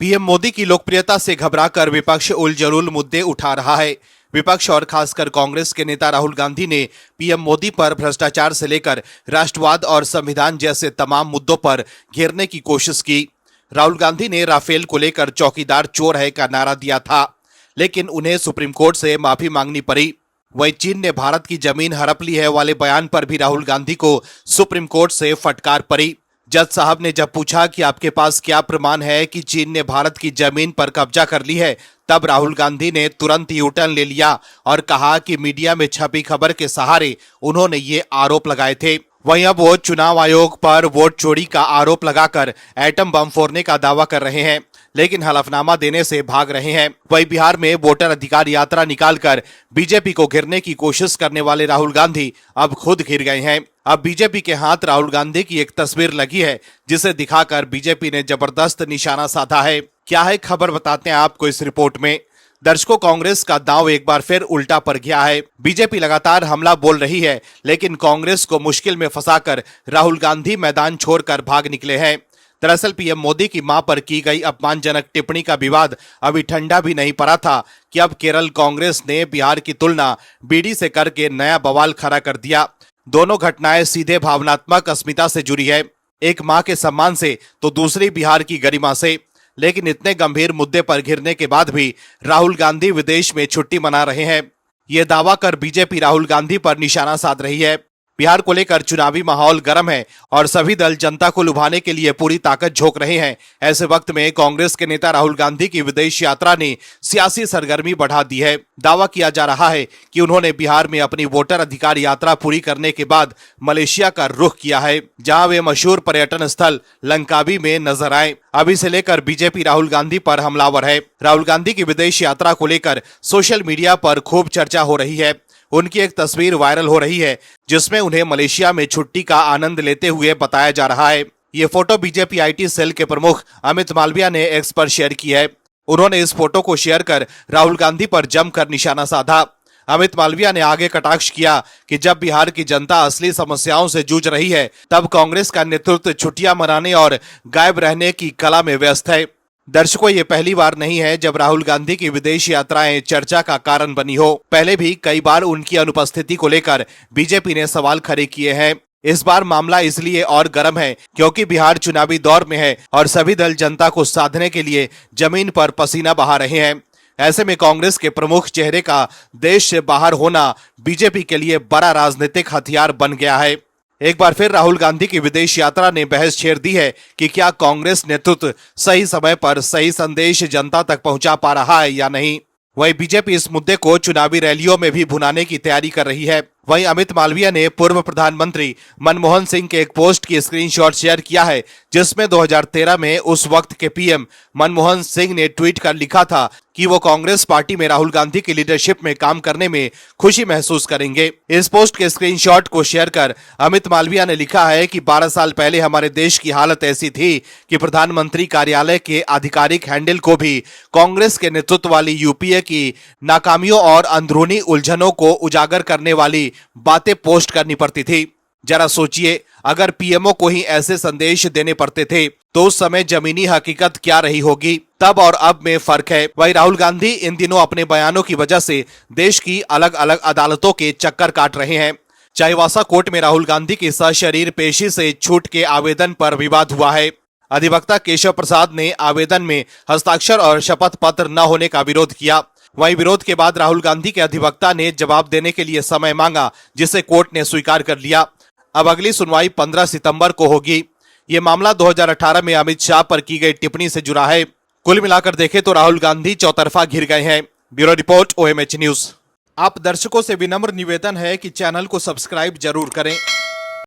PM Modi की लोकप्रियता से घबराकर विपक्ष उलझुल मुद्दे उठा रहा है। विपक्ष और खासकर कांग्रेस के नेता राहुल गांधी ने पीएम मोदी पर भ्रष्टाचार से लेकर राष्ट्रवाद और संविधान जैसे तमाम मुद्दों पर घेरने की कोशिश की। राहुल गांधी ने राफेल को लेकर चौकीदार चोर है का नारा दिया था, लेकिन उन्हें सुप्रीम कोर्ट से माफी मांगनी पड़ी। वहीं चीन ने भारत की जमीन हड़प ली है वाले बयान पर भी राहुल गांधी को सुप्रीम कोर्ट से फटकार पड़ी। जज साहब ने जब पूछा कि आपके पास क्या प्रमाण है कि चीन ने भारत की जमीन पर कब्जा कर ली है, तब राहुल गांधी ने तुरंत यू टर्न ले लिया और कहा कि मीडिया में छपी खबर के सहारे उन्होंने ये आरोप लगाए थे। वहीं अब वो चुनाव आयोग पर वोट चोरी का आरोप लगाकर एटम बम फोड़ने का दावा कर रहे हैं, लेकिन हलफनामा देने से भाग रहे हैं। वहीं बिहार में वोटर अधिकार यात्रा निकालकर बीजेपी को घेरने की कोशिश करने वाले राहुल गांधी अब खुद घिर गए हैं। अब बीजेपी के हाथ राहुल गांधी की एक तस्वीर लगी है, जिसे दिखाकर बीजेपी ने जबरदस्त निशाना साधा है। क्या है खबर, बताते हैं आपको इस रिपोर्ट में। दर्शकों, कांग्रेस का दांव एक बार फिर उल्टा पड़ गया है। बीजेपी लगातार हमला बोल रही है, लेकिन कांग्रेस को मुश्किल में फंसाकर राहुल गांधी मैदान छोड़कर भाग निकले हैं। दरअसल पीएम मोदी की मां पर की गई अपमानजनक टिप्पणी का विवाद अभी ठंडा भी नहीं पड़ा था कि अब केरल कांग्रेस ने बिहार की तुलना बीडी से करके नया बवाल खड़ा कर दिया। दोनों घटनाएं सीधे भावनात्मक अस्मिता से जुड़ी है, एक मां के सम्मान से तो दूसरी बिहार की गरिमा से। लेकिन इतने गंभीर मुद्दे पर घिरने के बाद भी राहुल गांधी विदेश में छुट्टी मना रहे हैं। ये दावा कर बीजेपी राहुल गांधी पर निशाना साध रही है। बिहार को लेकर चुनावी माहौल गर्म है और सभी दल जनता को लुभाने के लिए पूरी ताकत झोंक रहे हैं। ऐसे वक्त में कांग्रेस के नेता राहुल गांधी की विदेश यात्रा ने सियासी सरगर्मी बढ़ा दी है। दावा किया जा रहा है कि उन्होंने बिहार में अपनी वोटर अधिकार यात्रा पूरी करने के बाद मलेशिया का रुख किया है, जहां वे मशहूर पर्यटन स्थल लंकावी में नजर आए। अभी से लेकर बीजेपी राहुल गांधी पर हमलावर है। राहुल गांधी की विदेश यात्रा को लेकर सोशल मीडिया पर खूब चर्चा हो रही है। उनकी एक तस्वीर वायरल हो रही है, जिसमें उन्हें मलेशिया में छुट्टी का आनंद लेते हुए बताया जा रहा है। ये फोटो बीजेपी आईटी सेल के प्रमुख अमित मालविया ने एक्स पर शेयर की है। उन्होंने इस फोटो को शेयर कर राहुल गांधी पर जमकर निशाना साधा। अमित मालविया ने आगे कटाक्ष किया कि जब बिहार की जनता असली समस्याओं से जूझ रही है, तब कांग्रेस का नेतृत्व छुट्टियां मनाने और गायब रहने की कला में व्यस्त है। दर्शकों, ये पहली बार नहीं है जब राहुल गांधी की विदेश यात्राएं चर्चा का कारण बनी हो। पहले भी कई बार उनकी अनुपस्थिति को लेकर बीजेपी ने सवाल खड़े किए हैं। इस बार मामला इसलिए और गर्म है क्योंकि बिहार चुनावी दौर में है और सभी दल जनता को साधने के लिए जमीन पर पसीना बहा रहे हैं। ऐसे में कांग्रेस के प्रमुख चेहरे का देश से बाहर होना बीजेपी के लिए बड़ा राजनीतिक हथियार बन गया है। एक बार फिर राहुल गांधी की विदेश यात्रा ने बहस छेड़ दी है कि क्या कांग्रेस नेतृत्व सही समय पर सही संदेश जनता तक पहुंचा पा रहा है या नहीं। वहीं बीजेपी इस मुद्दे को चुनावी रैलियों में भी भुनाने की तैयारी कर रही है। वहीं अमित मालविया ने पूर्व प्रधानमंत्री मनमोहन सिंह के एक पोस्ट की स्क्रीनशॉट शेयर किया है, जिसमें 2013 में उस वक्त के पीएम मनमोहन सिंह ने ट्वीट कर लिखा था कि वो कांग्रेस पार्टी में राहुल गांधी की लीडरशिप में काम करने में खुशी महसूस करेंगे। इस पोस्ट के स्क्रीनशॉट को शेयर कर अमित मालविया ने लिखा है कि 12 साल पहले हमारे देश की हालत ऐसी थी कि प्रधानमंत्री कार्यालय के आधिकारिक हैंडल को भी कांग्रेस के नेतृत्व वाली यूपीए की नाकामियों और अंदरूनी उलझनों को उजागर करने वाली बातें पोस्ट करनी पड़ती थी। जरा सोचिए, अगर पीएमओ को ही ऐसे संदेश देने पड़ते थे तो उस समय जमीनी हकीकत क्या रही होगी। तब और अब में फर्क है। वहीं राहुल गांधी इन दिनों अपने बयानों की वजह से देश की अलग अलग अदालतों के चक्कर काट रहे हैं। चाईबासा कोर्ट में राहुल गांधी की सशरीर पेशी से छूट के आवेदन पर विवाद हुआ है। अधिवक्ता केशव प्रसाद ने आवेदन में हस्ताक्षर और शपथ पत्र न होने का विरोध किया। वहीं विरोध के बाद राहुल गांधी के अधिवक्ता ने जवाब देने के लिए समय मांगा, जिसे कोर्ट ने स्वीकार कर लिया। अब अगली सुनवाई 15 सितंबर को होगी। ये मामला 2018 में अमित शाह पर की गई टिप्पणी से जुड़ा है। कुल मिलाकर देखें तो राहुल गांधी चौतरफा घिर गए हैं। Bureau report, OMH news. आप दर्शकों से विनम्र निवेदन है कि चैनल को सब्सक्राइब जरूर करें